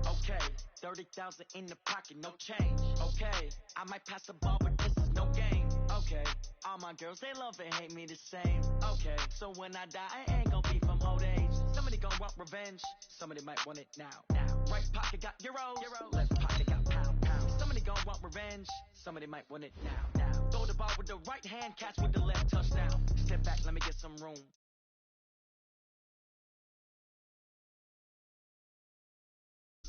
Okay, 30,000 in the pocket, no change. Okay, I might pass the ball, but this is no game. Okay, all my girls, they love and hate me the same. Okay, so when I die, I ain't gon' be from old age. Somebody gon' want revenge, somebody might want it now. Right pocket got euros, left pocket got pound. Somebody gon' want revenge, somebody might want it now. Throw the ball with the right hand, catch with the left, touchdown. Step back, let me get some room.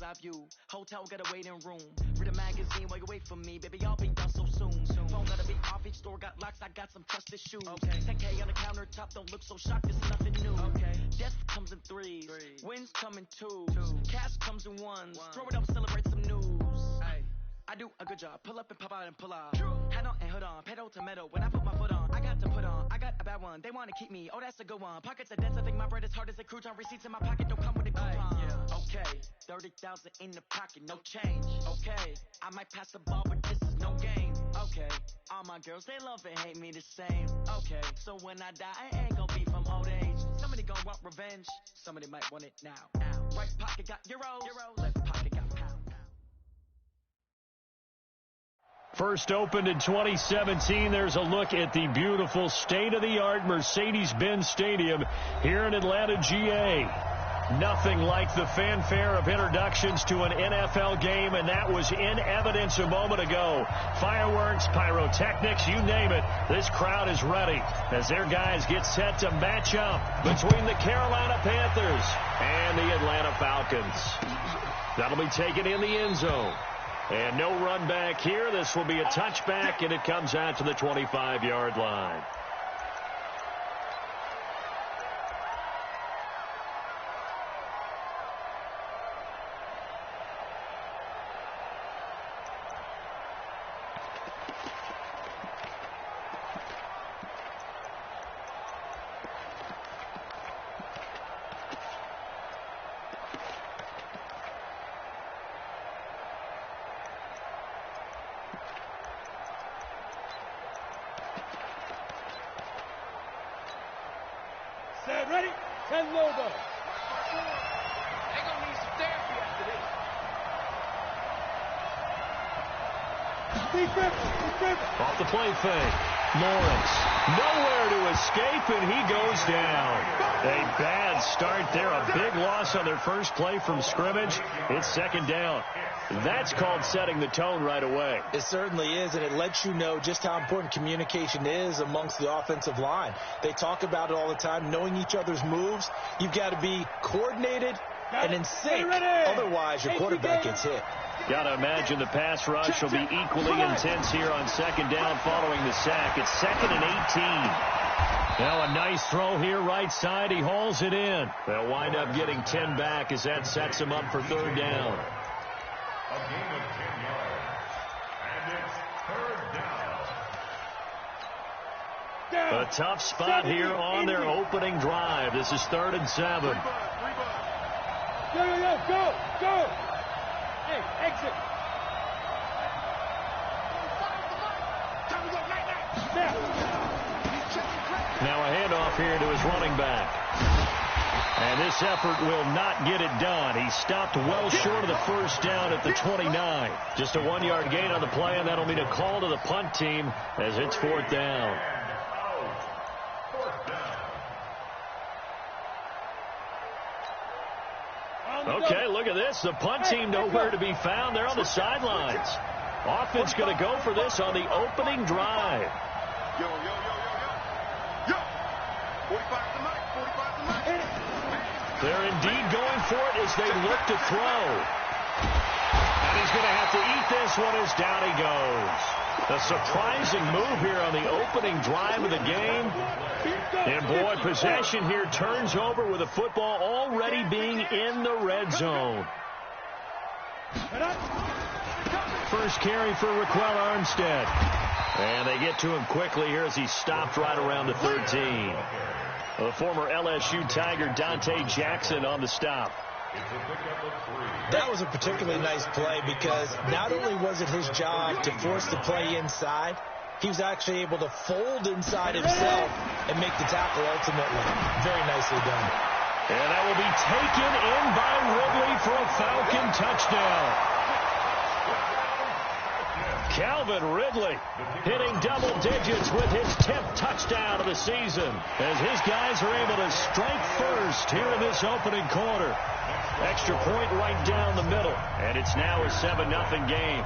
I view hotel got a waiting room. Read a magazine while you wait for me, baby. I'll be done so soon. Phone gotta be off, each store got locks. I got some trusted shoes. Okay. 10K on the countertop, don't look so shocked. It's nothing new. Okay. Death comes in threes, wins come in twos, cash comes in ones. Throw it up, celebrate some news. Ay. I do a good job. Pull up and pop out and pull off. Head on and hood on, pedal to metal. When I put my foot on, I got to put on. I got a bad one. They want to keep me. Oh, that's a good one. Pockets are dense. I think my bread is hard as a crouton. Receipts in my pocket don't come with a coupon. Okay, 30,000 in the pocket, no change. Okay, I might pass the ball, but this is no game. Okay, all my girls, they love and hate me the same. Okay, so when I die, I ain't gon' be from old age. Somebody gon' want revenge, somebody might want it now. Right pocket got euros, left pocket got pound. First opened in 2017. There's a look at the beautiful state-of-the-art Mercedes-Benz Stadium here in Atlanta, GA. Nothing like the fanfare of introductions to an NFL game, and that was in evidence a moment ago. Fireworks, pyrotechnics, you name it. This crowd is ready as their guys get set to match up between the Carolina Panthers and the Atlanta Falcons. That'll be taken in the end zone. And no run back here. This will be a touchback, and it comes out to the 25-yard line. Ready? 10 logo. They're gonna need some therapy after this. Defense. Off the play fake. Lawrence. Nowhere to escape, and he goes down. A bad start there. A big loss on their first play from scrimmage. It's second down. That's called setting the tone right away. It certainly is, and it lets you know just how important communication is amongst the offensive line. They talk about it all the time, knowing each other's moves. You've got to be coordinated and in sync. Otherwise, your quarterback gets hit. Got to imagine the pass rush will be equally intense here on second down following the sack. It's 2nd and 18. Now a nice throw here right side. He hauls it in. They'll wind up getting 10 back as that sets him up for third down. A gain of 10 yards, and it's third down. A tough spot here on their opening drive. This is 3rd and 7. Go. Hey, exit. Now a handoff here to his running back. And this effort will not get it done. He stopped well short of the first down at the 29. Just a 1-yard gain on the play, and that'll mean a call to the punt team as it's 4th down. Okay, look at this. The punt team nowhere to be found. They're on the sidelines. Offense going to go for this on the opening drive. Yo. 45 to Mike. They're indeed going for it as they look to throw. And he's going to have to eat this one as down he goes. A surprising move here on the opening drive of the game. And boy, possession here turns over with the football already being in the red zone. First carry for Raquel Armstead. And they get to him quickly here as he stopped right around the 13. The former LSU Tiger Dante Jackson on the stop. That was a particularly nice play because not only was it his job to force the play inside, he was actually able to fold inside himself and make the tackle ultimately. Very nicely done. And that will be taken in by Ridley for a Falcon touchdown. Calvin Ridley hitting double digits with his 10th touchdown of the season as his guys are able to strike first here in this opening quarter. Extra point right down the middle, and it's now a 7-0 game.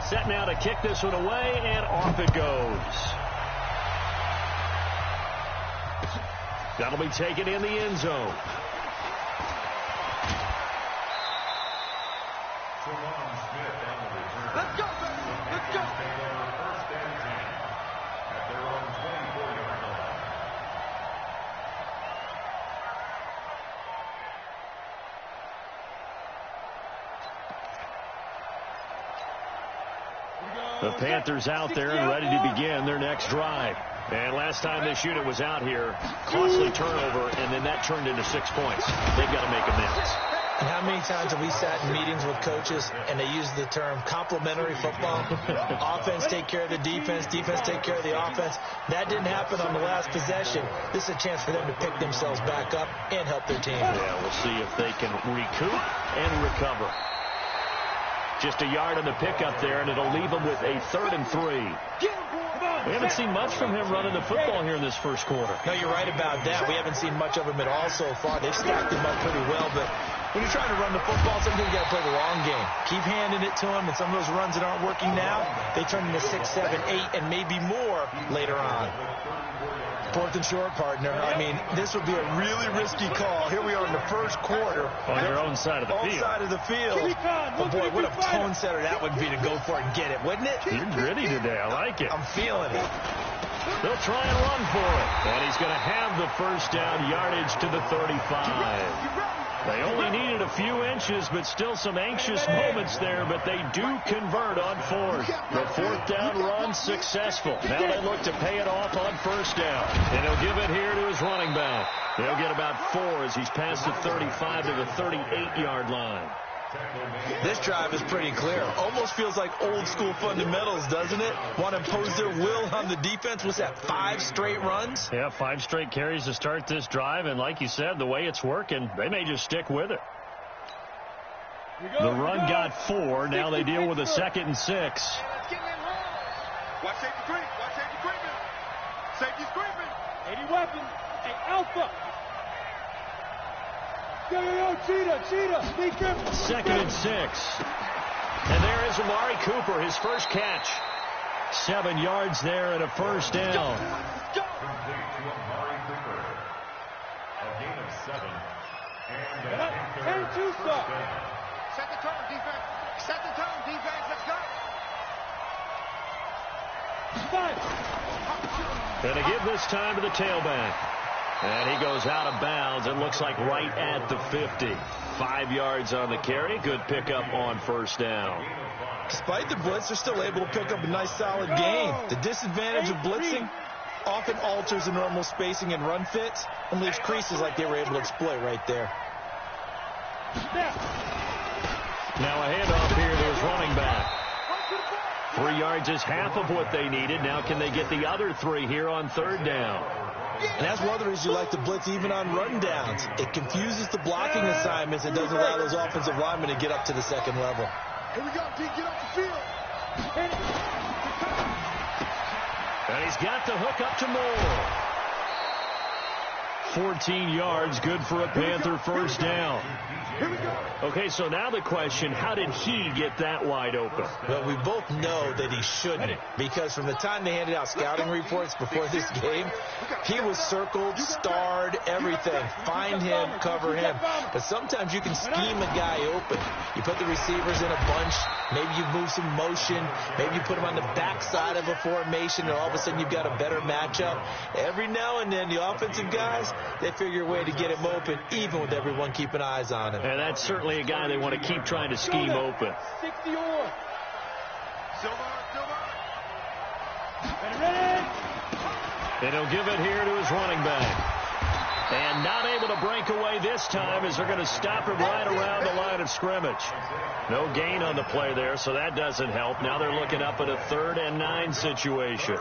Set now to kick this one away, and off it goes. That'll be taken in the end zone. Let's go, baby. Let's go. First and 10 at their own 24-yard line. The Panthers out there and ready to begin their next drive. And last time this unit was out here, costly turnover, and then that turned into 6 points. They've got to make amends. And how many times have we sat in meetings with coaches and they use the term complementary football? Offense take care of the defense, defense take care of the offense. That didn't happen on the last possession. This is a chance for them to pick themselves back up and help their team. Yeah, we'll see if they can recoup and recover. Just a yard on the pickup there, and it'll leave them with a 3rd and 3. We haven't seen much from him running the football here in this first quarter. No, you're right about that. We haven't seen much of him at all so far. They've stacked him up pretty well, but when you're trying to run the football, sometimes you got to play the long game. Keep handing it to him, and some of those runs that aren't working now, they turn into 6, 7, 8, and maybe more later on. 4th and short, partner. I mean, this would be a really risky call. Here we are in the first quarter. On their own side of the field. Own side of the field. But boy, what a tone setter that would be to go for it and get it, wouldn't it? You're gritty today. I like it. I'm feeling it. They'll try and run for it. And he's going to have the first down, yardage to the 35. They only needed a few inches, but still some anxious moments there, but they do convert on 4th. The 4th down run successful. Now they look to pay it off on 1st down. And he'll give it here to his running back. They'll get about 4 as he's past the 35 to the 38-yard line. This drive is pretty clear. Almost feels like old school fundamentals, doesn't it? Want to impose their will on the defense. What's that, 5 straight runs? Yeah, 5 straight carries to start this drive. And like you said, the way it's working, they may just stick with it. The run got 4. Now they deal with a 2nd and 6. Watch safety creep. Watch safety creeping. Safety's creeping. 80 weapon. Hey, Alpha. Yo, cheetah. Be careful. 2nd and 6. And there is Amari Cooper, his first catch. 7 yards there and a first down. Complete to Amari Cooper. A gain of 7. And a 10-2 stop. Set the tone, defense. Set the tone, defense. Let's go. And to give this time to the tailback. And he goes out of bounds. It looks like right at the 50. 5 yards on the carry. Good pickup on 1st down. Despite the blitz, they're still able to pick up a nice solid gain. The disadvantage of blitzing often alters the normal spacing and run fits and leaves creases like they were able to exploit right there. Now a handoff here to his running back. 3 yards is half of what they needed. Now can they get the other 3 here on 3rd down? And that's one of the reasons you like to blitz even on run downs. It confuses the blocking assignments. It doesn't allow those offensive linemen to get up to the 2nd level. Here we go, D. Get off the field. And he's got the hook up to Moore. 14 yards, good for a Panther first down. Here we go. Okay, so now the question, how did he get that wide open? Well, we both know that he shouldn't, because from the time they handed out scouting reports before this game, he was circled, starred, everything. Find him, cover him. But sometimes you can scheme a guy open. You put the receivers in a bunch. Maybe you move some motion. Maybe you put him on the backside of a formation, and all of a sudden you've got a better matchup. Every now and then, the offensive guys, they figure a way to get him open, even with everyone keeping eyes on him. And that's certainly a guy they want to keep trying to scheme open. 60 or. Silver. Ready. And he'll give it here to his running back. And not able to break away this time as they're going to stop him right around the line of scrimmage. No gain on the play there, so that doesn't help. Now they're looking up at a 3rd and 9 situation.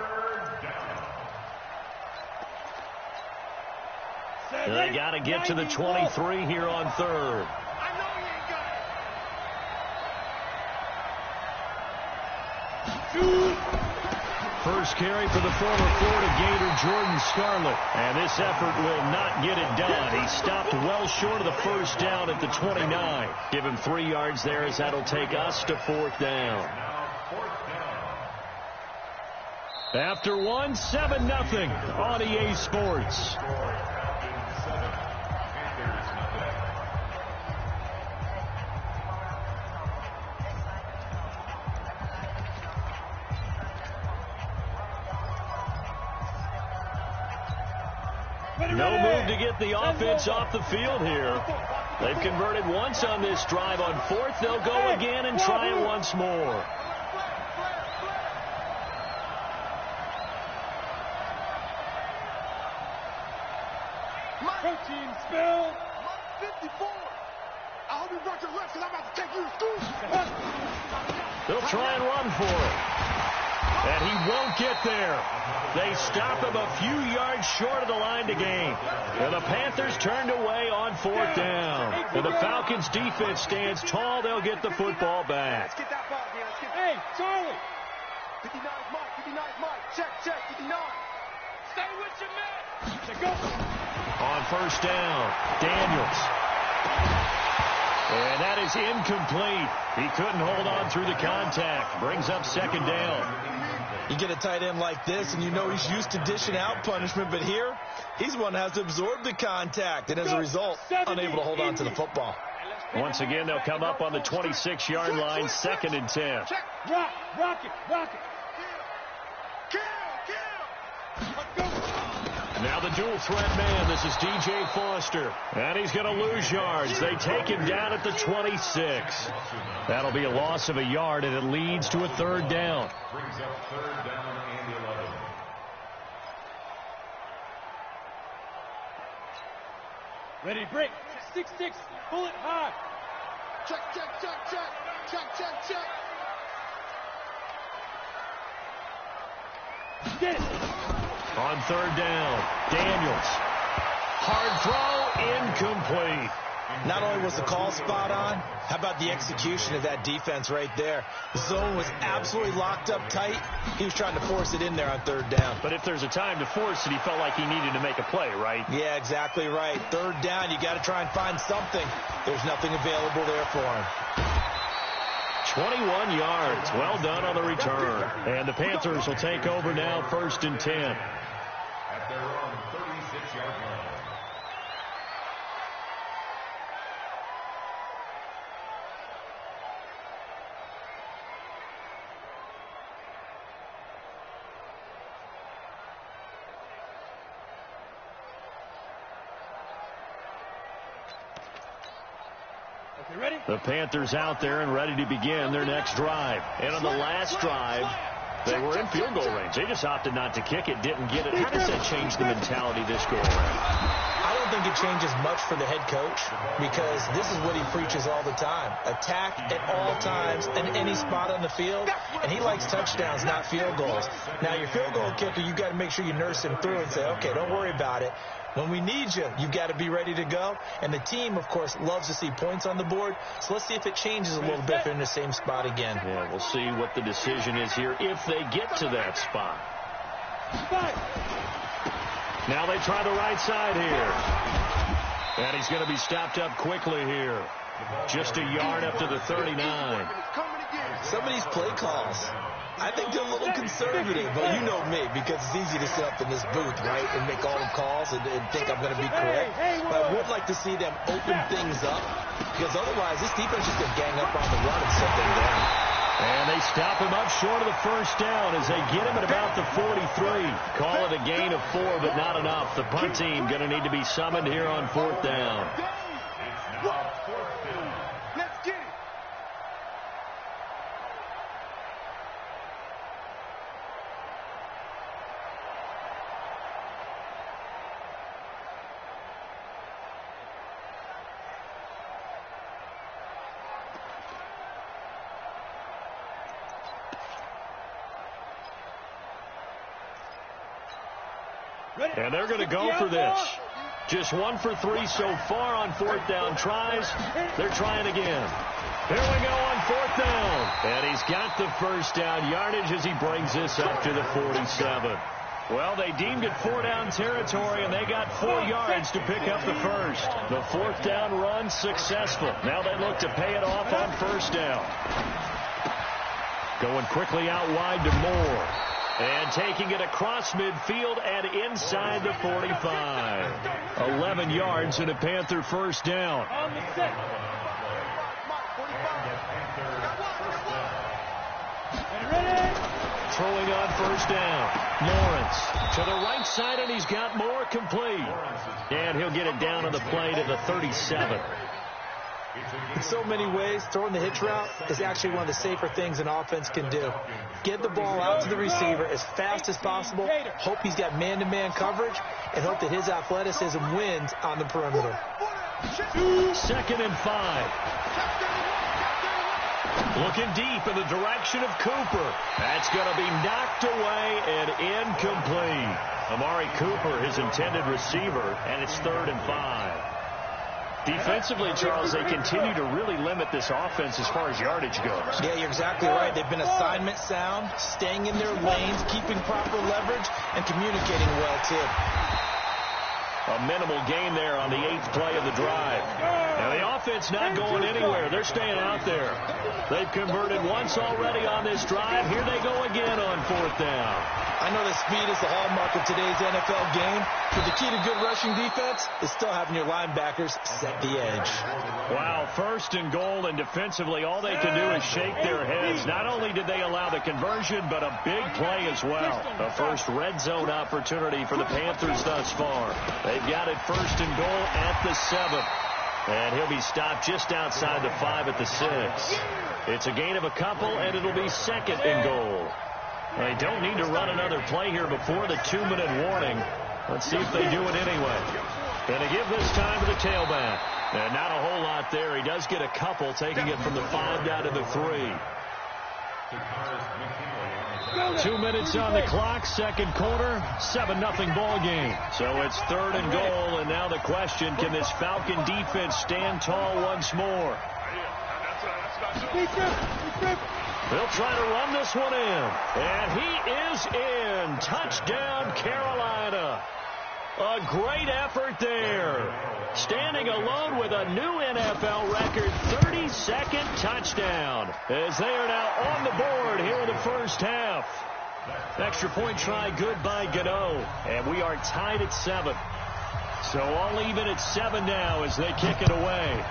They got to get to the 23 here on third. First carry for the former Florida Gator, Jordan Scarlett. And this effort will not get it done. He stopped well short of the first down at the 29. Give him 3 yards there as that'll take us to fourth down. After 1, 7-0 on EA Sports. No move to get the offense off the field here. They've converted once on this drive. On fourth, they'll go again and try it once more. Protein spill. 54. I hope you brought your reps because I'm about to take you to school. They'll try and run for it. And he won't get there. They stop him a few yards short of the line to gain. And the Panthers turned away on fourth down. And the Falcons defense stands tall. They'll get the football back. Let's get that ball, man. Let's get Hey, Charlie. 59 Mike, 59 Mike. Check, 59. Stay with your man. Let's go. On first down, Daniels. And that is incomplete. He couldn't hold on through the contact. Brings up second down. You get a tight end like this, and you know he's used to dishing out punishment, but here, he's the one that has to absorb the contact, and as a result, unable to hold on to the football. Once again, they'll come up on the 26-yard line, 2nd and 10. Rock it. Kill. Let's go. Now the dual threat man, this is DJ Foster. And he's going to lose yards. They take him down at the 26. That'll be a loss of a yard, and it leads to a third down. Brings up third down and 11. Ready, break. 6-6. Pull it hard. Check. Get it. On third down, Daniels. Hard throw, incomplete. Not only was the call spot on, how about the execution of that defense right there? The zone was absolutely locked up tight. He was trying to force it in there on third down. But if there's a time to force it, he felt like he needed to make a play, right? Yeah, exactly right. Third down, you got to try and find something. There's nothing available there for him. 21 yards. Well done on the return. And the Panthers will take over now, 1st and 10. At their own 36-yard line. Okay, ready? The Panthers out there and ready to begin their next drive. And on the last drive, they were in field goal range. They just opted not to kick it, didn't get it. How does that change the mentality this go around? I don't think it changes much for the head coach because this is what he preaches all the time. Attack at all times and any spot on the field, and he likes touchdowns, not field goals. Now, your field goal kicker, you got to make sure you nurse him through and say, okay, don't worry about it. When we need you, you've got to be ready to go. And the team, of course, loves to see points on the board. So let's see if it changes a little bit if they're in the same spot again. Yeah, we'll see what the decision is here if they get to that spot. Now they try the right side here. And he's going to be stopped up quickly here. Just a yard up to the 39. Some of these play calls, I think they're a little conservative, but you know me, because it's easy to sit up in this booth, right, and make all the calls and think I'm going to be correct. But I would like to see them open things up, because otherwise this defense is going to gang up on the run and shut them down. And they stop him up short of the first down as they get him at about the 43. Call it a gain of 4, but not enough. The punt team going to need to be summoned here on 4th down. It's now 4th down. Let's get it. And they're going to go for this. Just 1 for 3 so far on fourth down tries. They're trying again. Here we go on fourth down. And he's got the first down yardage as he brings this up to the 47. Well, they deemed it 4-down territory, and they got 4 yards to pick up the first. The fourth down run successful. Now they look to pay it off on first down. Going quickly out wide to Moore. And taking it across midfield and inside the 45. 11 yards and a Panther first down. Throwing on first down. Lawrence to the right side, and he's got Moore complete. And he'll get it down on the play to the 37. In so many ways, throwing the hitch route is actually one of the safer things an offense can do. Get the ball out to the receiver as fast as possible, hope he's got man-to-man coverage, and hope that his athleticism wins on the perimeter. 2nd and 5. Looking deep in the direction of Cooper. That's going to be knocked away and incomplete. Amari Cooper, his intended receiver, and it's 3rd and 5. Defensively, Charles, they continue to really limit this offense as far as yardage goes. Yeah, you're exactly right. They've been assignment sound, staying in their lanes, keeping proper leverage, and communicating well, too. A minimal gain there on the 8th play of the drive. Now, the offense not going anywhere. They're staying out there. They've converted once already on this drive. Here they go again on 4th down. I know that speed is the hallmark of today's NFL game, but the key to good rushing defense is still having your linebackers set the edge. Wow, 1st and goal, and defensively all they can do is shake their heads. Not only did they allow the conversion, but a big play as well. The first red zone opportunity for the Panthers thus far. They've got it 1st and goal at the 7. And he'll be stopped just outside the 5 at the 6. It's a gain of a couple, and it'll be 2nd and goal. They don't need to run another play here before the 2-minute warning. Let's see if they do it anyway. Going to give this time to the tailback. And not a whole lot there. He does get a couple, taking it from the 5 down to the 3. 2 minutes on the clock, 2nd quarter, 7-0 ball game. So it's 3rd and goal, and now the question, can this Falcon defense stand tall once more? They'll try to run this one in, and he is in. Touchdown, Carolina. A great effort there. Standing alone with a new NFL record 32nd touchdown, as they are now on the board here in the first half. Extra point try good by Gano, and we are tied at 7. So all even at 7 now as they kick it away.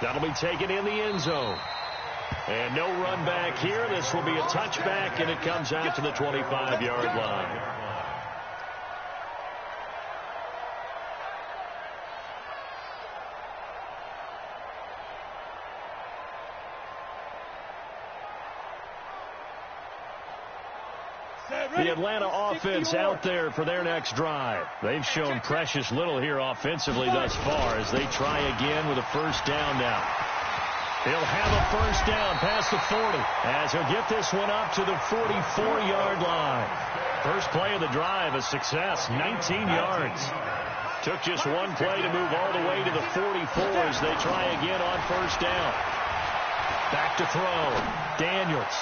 That'll be taken in the end zone. And no run back here. This will be a touchback, and it comes out to the 25-yard line. The Atlanta offense out there for their next drive. They've shown precious little here offensively thus far as they try again with a first down now. He'll have a first down past the 40 as he'll get this one up to the 44-yard line. First play of the drive, a success, 19 yards. Took just one play to move all the way to the 44 as they try again on first down. Back to throw. Daniels.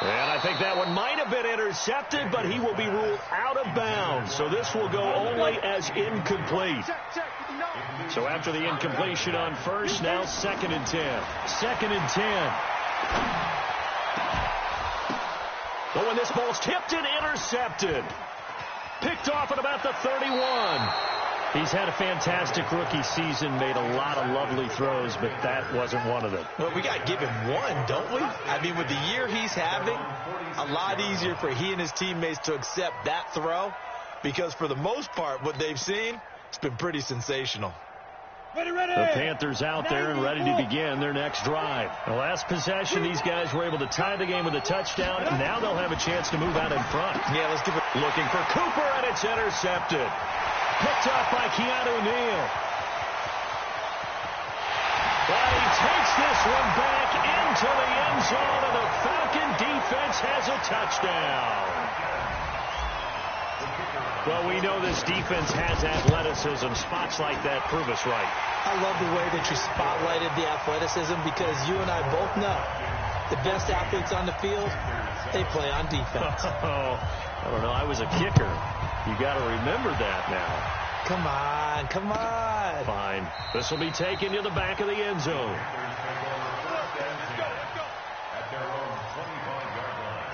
And I think that one might have been intercepted, but he will be ruled out of bounds. So this will go only as incomplete. So after the incompletion on first, now 2nd and 10. 2nd and 10. Oh, and this ball's tipped and intercepted. Picked off at about the 31. He's had a fantastic rookie season, made a lot of lovely throws, but that wasn't one of them. Well, we got to give him one, don't we? I mean, with the year he's having, a lot easier for he and his teammates to accept that throw, because for the most part, what they've seen, it's been pretty sensational. The Panthers out there and ready to begin their next drive. The last possession, these guys were able to tie the game with a touchdown, and now they'll have a chance to move out in front. Yeah, let's give it. Looking for Cooper, and it's intercepted. Picked off by Keanu Neal. But he takes this one back into the end zone, and the Falcon defense has a touchdown. Well, we know this defense has athleticism. Spots like that prove us right. I love the way that you spotlighted the athleticism because you and I both know the best athletes on the field, they play on defense. Oh, I don't know. I was a kicker. You got to remember that now. Come on, come on. Fine. This will be taken to the back of the end zone. At their own 25-yard line.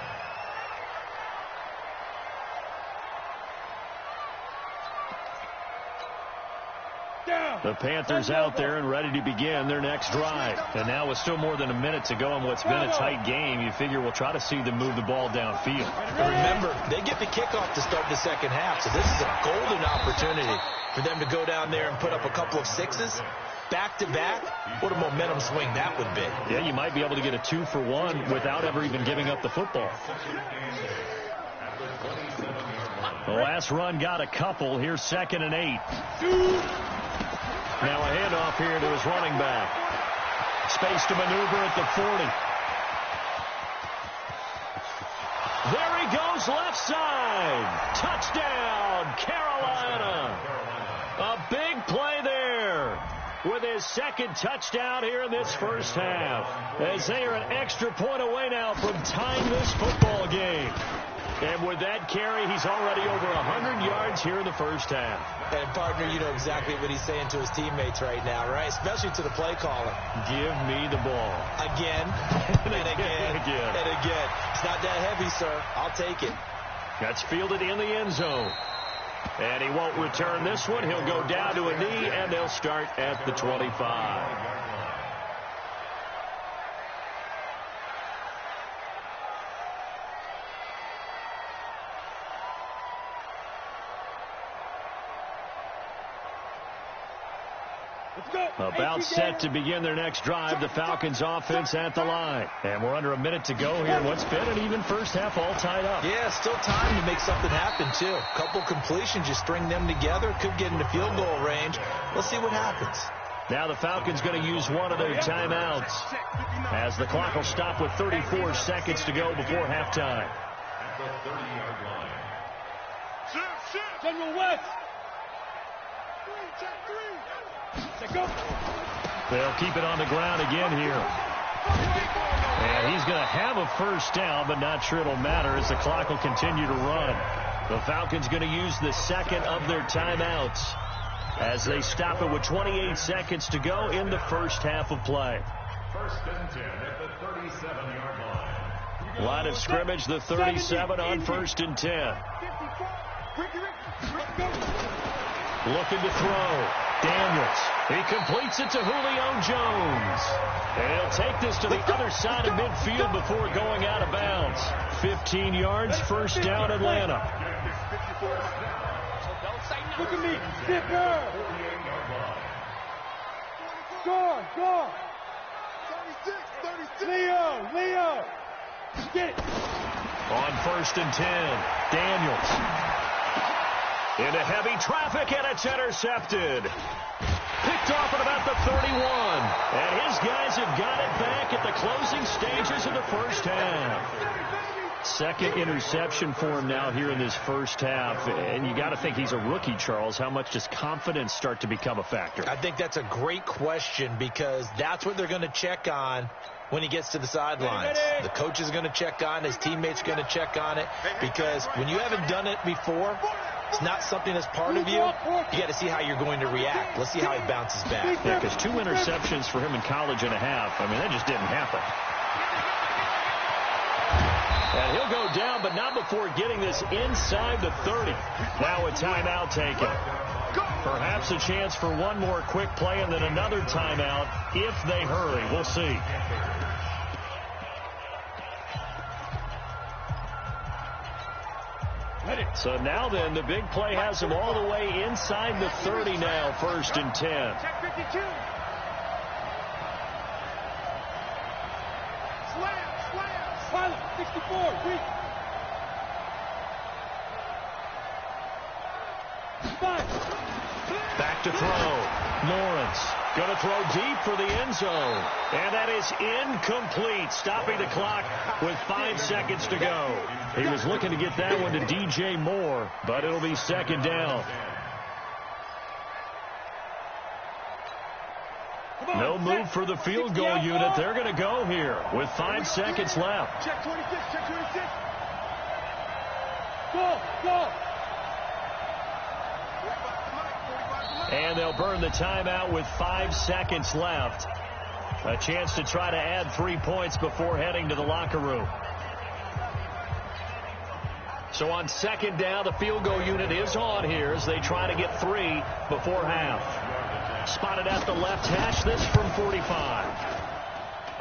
The Panthers out there and ready to begin their next drive. And now with still more than a minute to go in what's been a tight game, you figure we'll try to see them move the ball downfield. Remember, they get the kickoff to start the second half, so this is a golden opportunity for them to go down there and put up a couple of sixes. Back-to-back, what a momentum swing that would be. Yeah, you might be able to get a 2-for-1 without ever even giving up the football. The last run got a couple. Here's 2nd and 8. Now a handoff here to his running back. Space to maneuver at the 40. There he goes, left side. Touchdown, Carolina. A big play there with his second touchdown here in this first half. As they are an extra point away now from tying this football game. And with that carry, he's already over 100 yards here in the first half. And, partner, you know exactly what he's saying to his teammates right now, right? Especially to the play caller. Give me the ball. Again, and again, and again. It's not that heavy, sir. I'll take it. That's fielded in the end zone. And he won't return this one. He'll go down to a knee, and they'll start at the 25. About set to begin their next drive, the Falcons offense at the line. And we're under a minute to go here. What's been an even first half all tied up. Yeah, still time to make something happen, too. Couple completions, you string them together, could get into field goal range. Let's see what happens. Now the Falcons going to use one of their timeouts as the clock will stop with 34 seconds to go before halftime. At the 30-yard line. General West. They'll keep it on the ground again here. And he's going to have a first down, but not sure it'll matter as the clock will continue to run. The Falcons going to use the second of their timeouts as they stop it with 28 seconds to go in the first half of play. 1st and 10 at the 37-yard line. Line of scrimmage, the 37 on 1st and 10. Looking to throw. Daniels. He completes it to Julio Jones. And he'll take this to the other side of midfield before going out of bounds. 15 yards, first down, Atlanta. Look at me. Zipper. Score. 36. Leo. Get it. On 1st and 10, Daniels. Into heavy traffic, and it's intercepted. Picked off at about the 31. And his guys have got it back at the closing stages of the first half. Second interception for him now here in this first half. And you got to think he's a rookie, Charles. How much does confidence start to become a factor? I think that's a great question because that's what they're going to check on when he gets to the sidelines. The coach is going to check on, his teammates are going to check on it because when you haven't done it before, it's not something that's part of you. You got to see how you're going to react. Let's see how he bounces back. Yeah, because 2 interceptions for him in college and a half. I mean, that just didn't happen. And he'll go down, but not before getting this inside the 30. Now a timeout taken. Perhaps a chance for one more quick play and then another timeout if they hurry. We'll see. So now then, the big play has him all the way inside the 30 now, 1st and 10. Check 52. Slam. Pilot, 64, weak. 5. Back to throw. Lawrence going to throw deep for the end zone. And that is incomplete, stopping the clock with 5 seconds to go. He was looking to get that one to DJ Moore, but it'll be second down. No move for the field goal unit. They're going to go here with 5 seconds left. Check 26, check 26. Go. And they'll burn the timeout with 5 seconds left. A chance to try to add 3 points before heading to the locker room. So on second down, the field goal unit is on here as they try to get 3 before half. Spotted at the left hash, this from 45.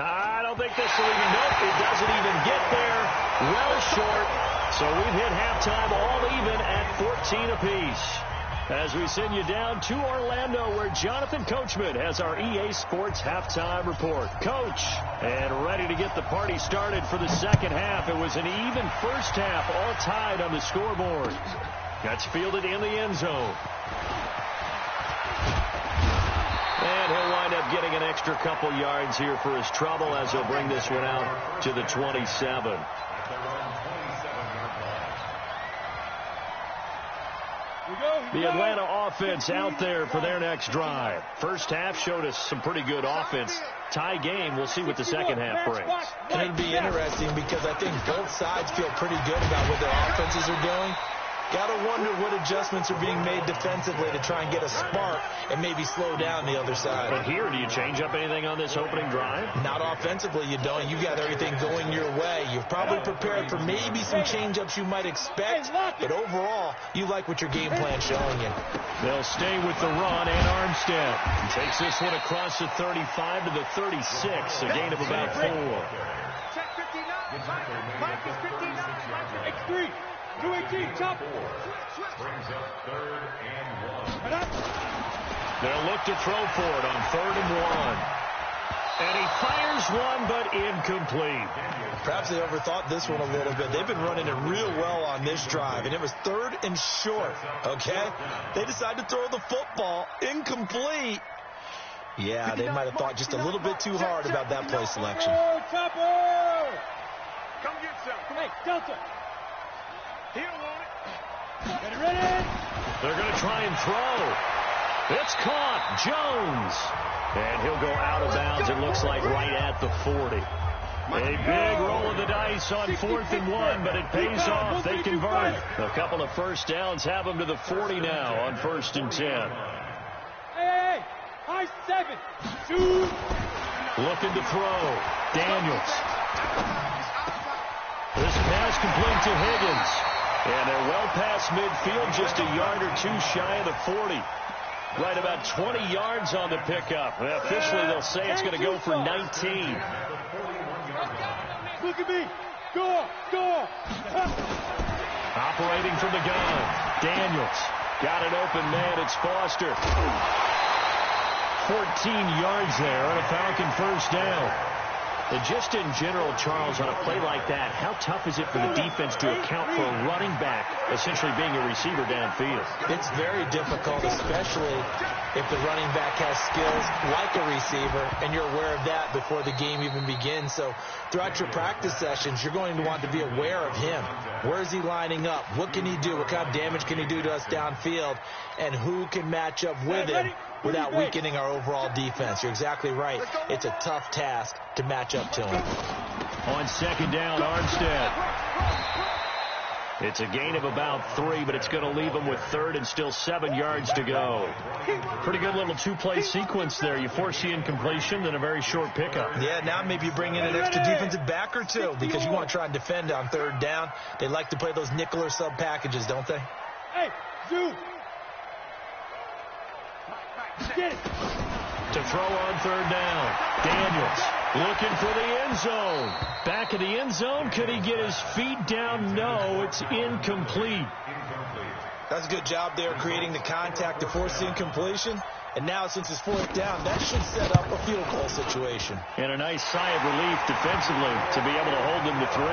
I don't think this will even, nope, it doesn't even get there. Well short. So we've hit halftime all even at 14 apiece. As we send you down to Orlando, where Jonathan Coachman has our EA Sports halftime report. Coach, and ready to get the party started for the second half. It was an even first half, all tied on the scoreboard. That's fielded in the end zone. And he'll wind up getting an extra couple yards here for his trouble as he'll bring this one out to the 27. The Atlanta offense out there for their next drive. First half showed us some pretty good offense. Tie game. We'll see what the second half brings. And it'll be interesting because I think both sides feel pretty good about what their offenses are doing. Got to wonder what adjustments are being made defensively to try and get a spark and maybe slow down the other side. But here, do you change up anything on this opening drive? Not offensively, you don't. You got everything going your way. You've probably prepared for maybe some change-ups you might expect, but overall, you like what your game plan's showing you. They'll stay with the run, and Armstead takes this one across the 35 to the 36, a gain of about 4. Check 59. Mike is 59. X3. 218, chop. Brings up 3rd and 1. They'll look to throw for it on 3rd and 1. And he fires one, but incomplete. Perhaps they overthought this one a little bit. They've been running it real well on this drive, and it was 3rd and short, okay? They decided to throw the football incomplete. Yeah, they might have thought just a little bit too hard about that play selection. Chopper! Come get some. Hey, Delta. He don't want it. Get it ready. They're going to try and throw. It's caught. Jones. And he'll go out of bounds, it looks like, right at the 40. A big roll of the dice on 4th and 1, but it pays off. They convert. A couple of first downs have them to the 40 now on 1st and 10. Hey. High 7. Shoot. Looking to throw. Daniels. This pass complete to Higgins. And they're well past midfield, just a yard or two shy of the 40. Right about 20 yards on the pickup. Officially, they'll say it's going to go for 19. Look at me. Go. Operating from the gun. Daniels. Got an open man. It's Foster. 14 yards there on a Falcon first down. And just in general, Charles, on a play like that, how tough is it for the defense to account for a running back essentially being a receiver downfield? It's very difficult, especially if the running back has skills like a receiver, and you're aware of that before the game even begins. So throughout your practice sessions, you're going to want to be aware of him. Where is he lining up? What can he do? What kind of damage can he do to us downfield? And who can match up with him without weakening our overall defense? You're exactly right. It's a tough task to match up to him. On second down, Armstead. It's a gain of about 3, but it's going to leave them with 3rd and still 7 yards to go. Pretty good little two-play sequence there. You force the incompletion, then a very short pickup. Yeah, now maybe you bring in an extra defensive back or two because you want to try and defend on 3rd down. They like to play those nickel or sub packages, don't they? Hey, zoom. Get it. To throw on 3rd down. Daniels looking for the end zone. Back of the end zone. Could he get his feet down? No, it's incomplete. That's a good job there creating the contact to force the incompletion. And now since it's 4th down, that should set up a field goal situation. And a nice sigh of relief defensively to be able to hold them to 3.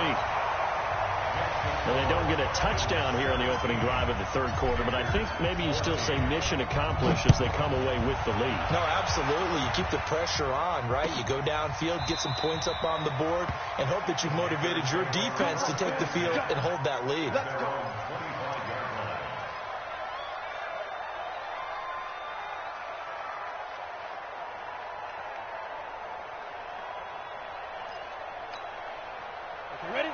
And they don't get a touchdown here on the opening drive of the third quarter, but I think maybe you still say mission accomplished as they come away with the lead. No, absolutely. You keep the pressure on, right? You go downfield, get some points up on the board, and hope that you've motivated your defense to take the field and hold that lead. Let's go. 25-yard line.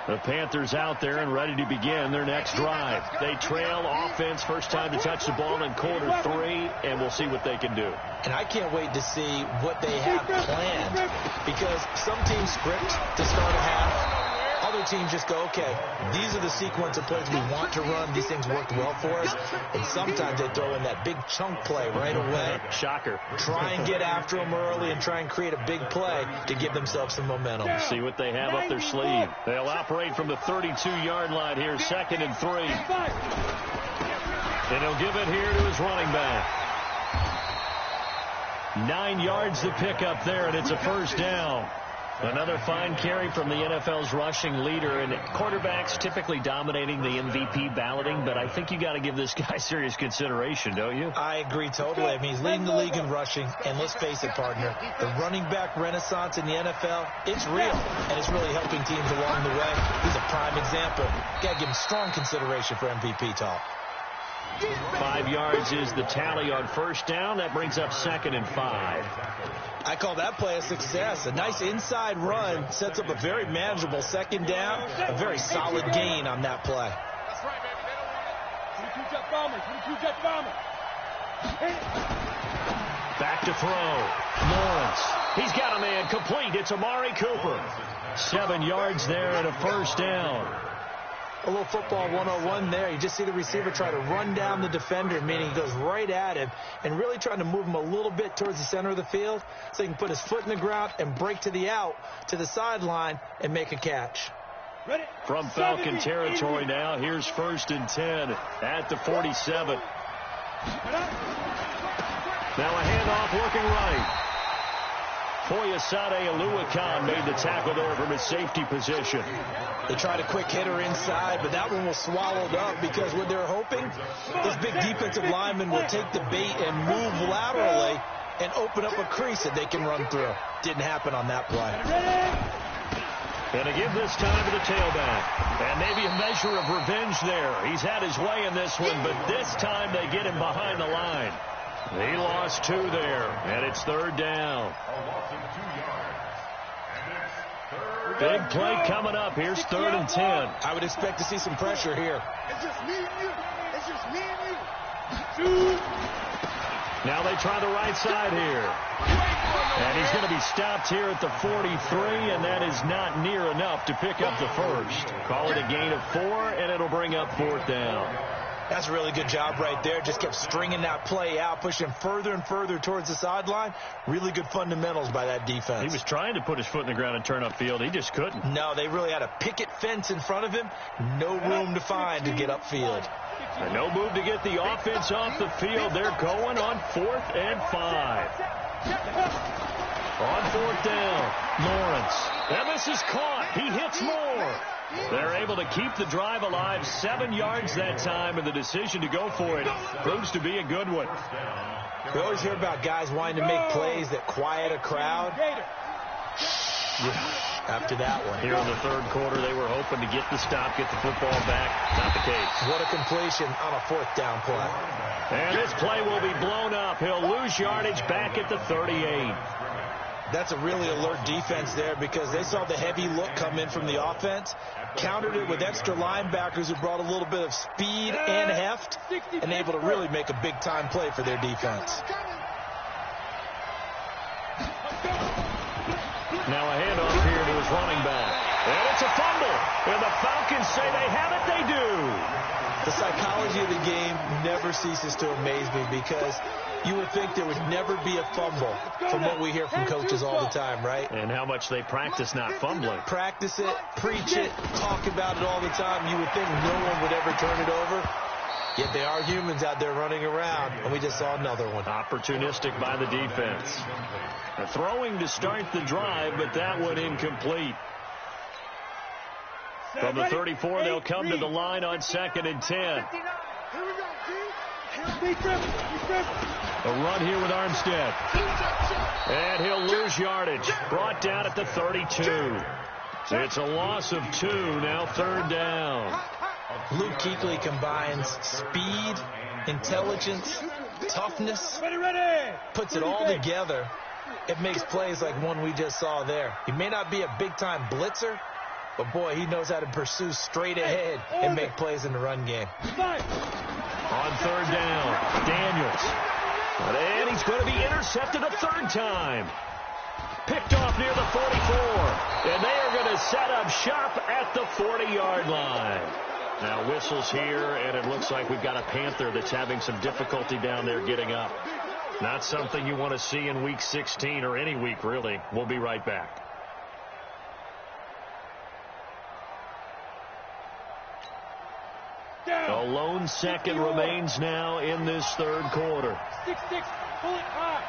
The Panthers out there and ready to begin their next drive. They trail offense, first time to touch the ball in quarter 3, and we'll see what they can do. And I can't wait to see what they have planned, because some teams script to start a half. Other teams just go, okay, these are the sequence of plays we want to run. These things worked well for us. And sometimes they throw in that big chunk play right away. Shocker. Try and get after them early and try and create a big play to give themselves some momentum. See what they have up their sleeve. They'll operate from the 32-yard line here, 2nd and 3. And he'll give it here to his running back. 9 yards to pick up there, and it's a first down. Another fine carry from the NFL's rushing leader, and quarterbacks typically dominating the MVP balloting, but I think you got to give this guy serious consideration, don't you? I agree totally. I mean, he's leading the league in rushing, and let's face it, partner, the running back renaissance in the NFL, it's real, and it's really helping teams along the way. He's a prime example. Got to give him strong consideration for MVP talk. 5 yards is the tally on first down. That brings up 2nd and 5. I call that play a success. A nice inside run sets up a very manageable second down. A very solid gain on that play. That's right, baby. They don't want it. 22 jet bomber. 22 jet bomber. Back to throw. Lawrence. He's got a man complete. It's Amari Cooper. 7 yards there and a first down. A little football 101 there. You just see the receiver try to run down the defender, meaning he goes right at him and really trying to move him a little bit towards the center of the field so he can put his foot in the ground and break to the out, to the sideline, and make a catch. From Falcon territory now, here's 1st and 10 at the 47. Now a handoff looking right. Foyesade Oluwakan made the tackle there from his safety position. They tried a quick hitter inside, but that one was swallowed up because what they're hoping, this big defensive lineman will take the bait and move laterally and open up a crease that they can run through. Didn't happen on that play. And to give this time to the tailback. And maybe a measure of revenge there. He's had his way in this one, but this time they get him behind the line. He lost 2 there, and it's 3rd down. A loss of 2 yards. And it's 3rd. Big play coming up. Here's 3rd and 10. I would expect to see some pressure here. It's just me and you. It's just me and you. Now they try the right side here. And he's going to be stopped here at the 43, and that is not near enough to pick up the first. Call it a gain of 4, and it'll bring up 4th down. That's a really good job right there. Just kept stringing that play out, pushing further and further towards the sideline. Really good fundamentals by that defense. He was trying to put his foot in the ground and turn upfield. He just couldn't. No, they really had a picket fence in front of him. No room to find to get upfield. And no move to get the offense off the field. They're going on 4th and 5. On 4th down, Lawrence. And this is caught. He hits more. They're able to keep the drive alive. 7 yards that time, and the decision to go for it proves to be a good one. We always hear about guys wanting to make plays that quiet a crowd. Yeah, after that one. Here in the third quarter, they were hoping to get the stop, get the football back. Not the case. What a completion on a 4th down play. And this play will be blown up. He'll lose yardage back at the 38. That's a really alert defense there because they saw the heavy look come in from the offense, countered it with extra linebackers who brought a little bit of speed and heft, and able to really make a big-time play for their defense. Now a handoff here to his running back. And it's a fumble. And the Falcons say they have it. They do. The psychology of the game never ceases to amaze me because you would think there would never be a fumble from what we hear from coaches all the time, right? And how much they practice not fumbling. Practice it, preach it, talk about it all the time. You would think no one would ever turn it over. Yet they are humans out there running around, and we just saw another one. Opportunistic by the defense. Throwing to start the drive, but that one incomplete. From the 34, they'll come to the line on 2nd and 10. A run here with Armstead. And he'll lose yardage. Brought down at the 32. It's a loss of 2, now 3rd down. Luke Kuechly combines speed, intelligence, toughness, puts it all together. It makes plays like one we just saw there. He may not be a big-time blitzer, but, boy, he knows how to pursue straight ahead and make plays in the run game. On 3rd down, Daniels. And he's going to be intercepted a 3rd time. Picked off near the 44. And they are going to set up shop at the 40-yard line. Now whistles here, and it looks like we've got a Panther that's having some difficulty down there getting up. Not something you want to see in Week 16 or any week, really. We'll be right back. A lone second remains now in this 3rd quarter. 6-6, pull it high.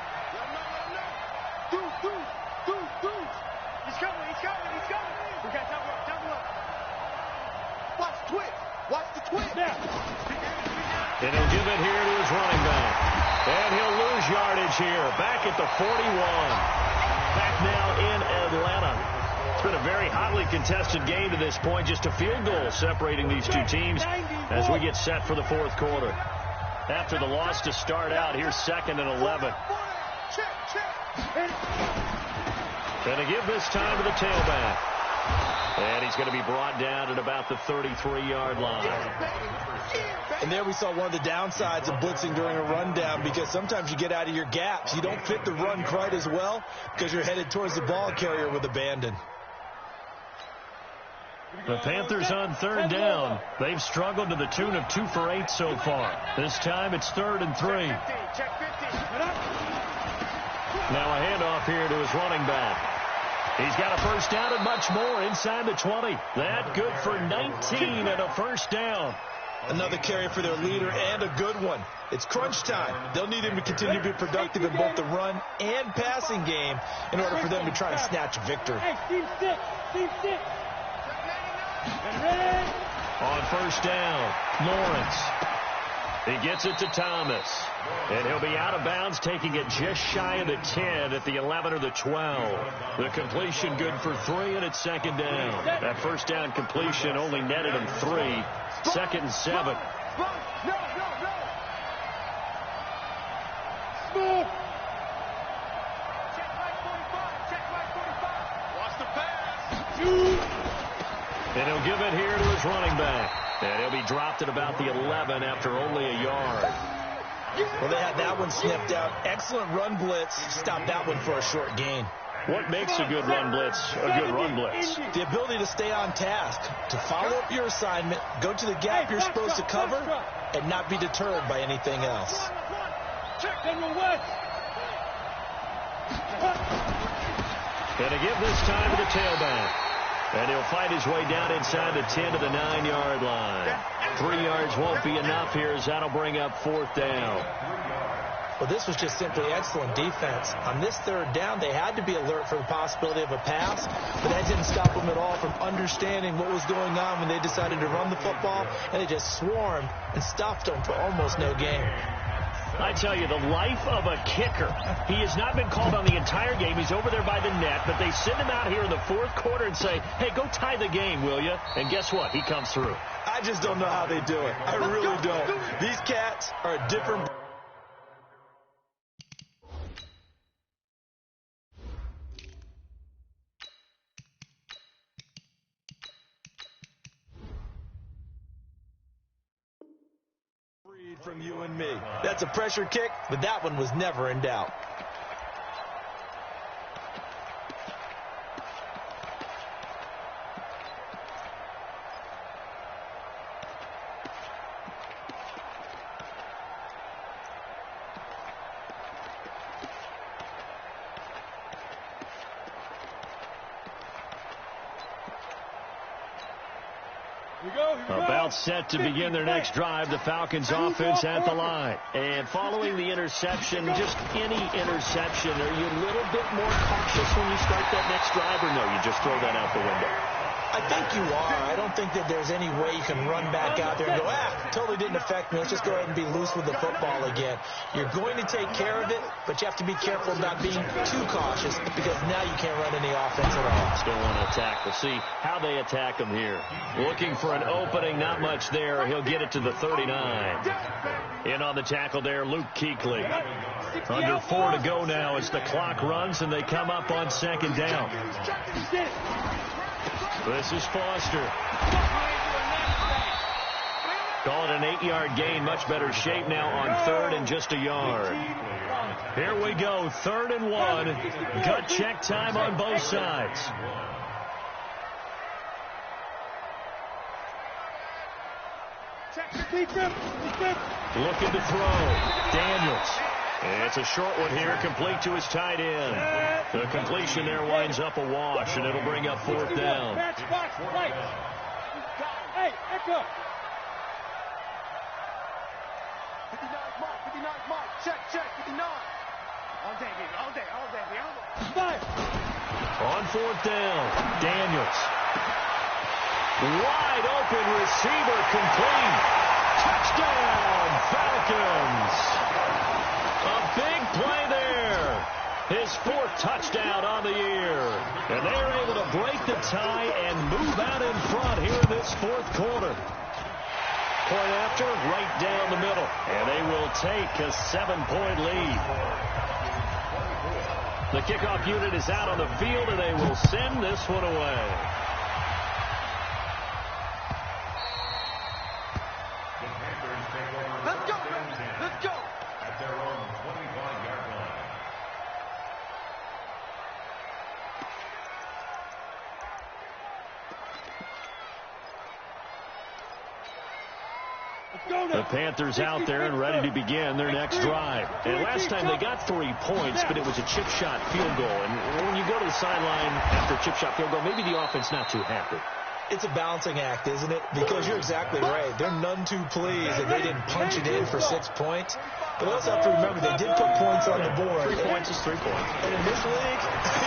He's coming. We got double up. Watch the twitch. Watch the twitch. Now. And he'll give it here to his running back. And he'll lose yardage here. Back at the 41. Back now in Atlanta. It's been a very hotly contested game to this point. Just a field goal separating these two teams as we get set for the 4th quarter. After the loss to start out, here's 2nd and 11. Going to give this time to the tailback. And he's going to be brought down at about the 33-yard line. And there we saw one of the downsides of blitzing during a rundown, because sometimes you get out of your gaps. You don't fit the run quite as well because you're headed towards the ball carrier with abandon. The Panthers on 3rd down. They've struggled to the tune of 2 for 8 so far. This time it's 3rd and 3. Now a handoff here to his running back. He's got a 1st down and much more inside the 20. That good for 19 and a 1st down. Another carry for their leader, and a good one. It's crunch time. They'll need him to continue to be productive in both the run and passing game in order for them to try and snatch a victory. Team six. On 1st down, Lawrence. He gets it to Thomas. And he'll be out of bounds, taking it just shy of the 10 at the 11 or the 12. The completion good for 3, and it's 2nd down. That 1st down completion only netted him 3. 2nd and 7. Smooth. Watch the pass. And he'll give it here to his running back. And he'll be dropped at about the 11 after only a yard. Well, they had that one sniffed out. Excellent run blitz. Stopped that one for a short gain. What makes a good run blitz a good run blitz? The ability to stay on task, to follow up your assignment, go to the gap you're supposed to cover, and not be deterred by anything else. And to give this time to the tailback. And he'll fight his way down inside the 10 to the 9-yard line. 3 yards won't be enough here as that'll bring up 4th down. Well, this was just simply excellent defense. On this 3rd down, they had to be alert for the possibility of a pass, but that didn't stop them at all from understanding what was going on when they decided to run the football, and they just swarmed and stuffed them for almost no gain. I tell you, the life of a kicker. He has not been called on the entire game. He's over there by the net, but they send him out here in the 4th quarter and say, hey, go tie the game, will you? And guess what? He comes through. I just don't know how they do it. I really don't. These cats are a different... from you and me. That's a pressure kick, but that one was never in doubt. About set to begin their next drive, the Falcons offense at the line. And following the interception, just any interception, are you a little bit more cautious when you start that next drive, or no, you just throw that out the window? I think you are. I don't think that there's any way you can run back out there and go, totally didn't affect me. Let's just go ahead and be loose with the football again. You're going to take care of it, but you have to be careful about being too cautious because now you can't run any offense at all. Still want to attack. We'll see how they attack him here. Looking for an opening, not much there. He'll get it to the 39. In on the tackle there, Luke Kuechly. Under 4 to go now as the clock runs and they come up on second down. This is Foster. Call it an 8-yard gain. Much better shape now on third and just a yard. Here we go. 3rd and 1. Gut check time on both sides. Looking to throw. Daniels. It's a short one here, complete to his tight end. The completion there winds up a wash, and it'll bring up 4th down. Hey, echo. 59 Mike. Check, 59. All day, baby. Fire. On 4th down, Daniels. Wide open receiver complete. Touchdown, Falcons. A big play there. His 4th touchdown on the year. And they are able to break the tie and move out in front here in this 4th quarter. Point after, right down the middle. And they will take a 7-point lead. The kickoff unit is out on the field, and they will send this one away. Let's go. At their own 25-yard line. The Panthers out there and ready to begin their next drive. And last time they got 3 points, but it was a chip shot field goal. And when you go to the sideline after a chip shot field goal, maybe the offense not too happy. It's a balancing act, isn't it? Because you're exactly right. They're none too pleased that they didn't punch it in for 6 points. But also have to remember, they did put points on the board. 3 points is 3 points. And in this league,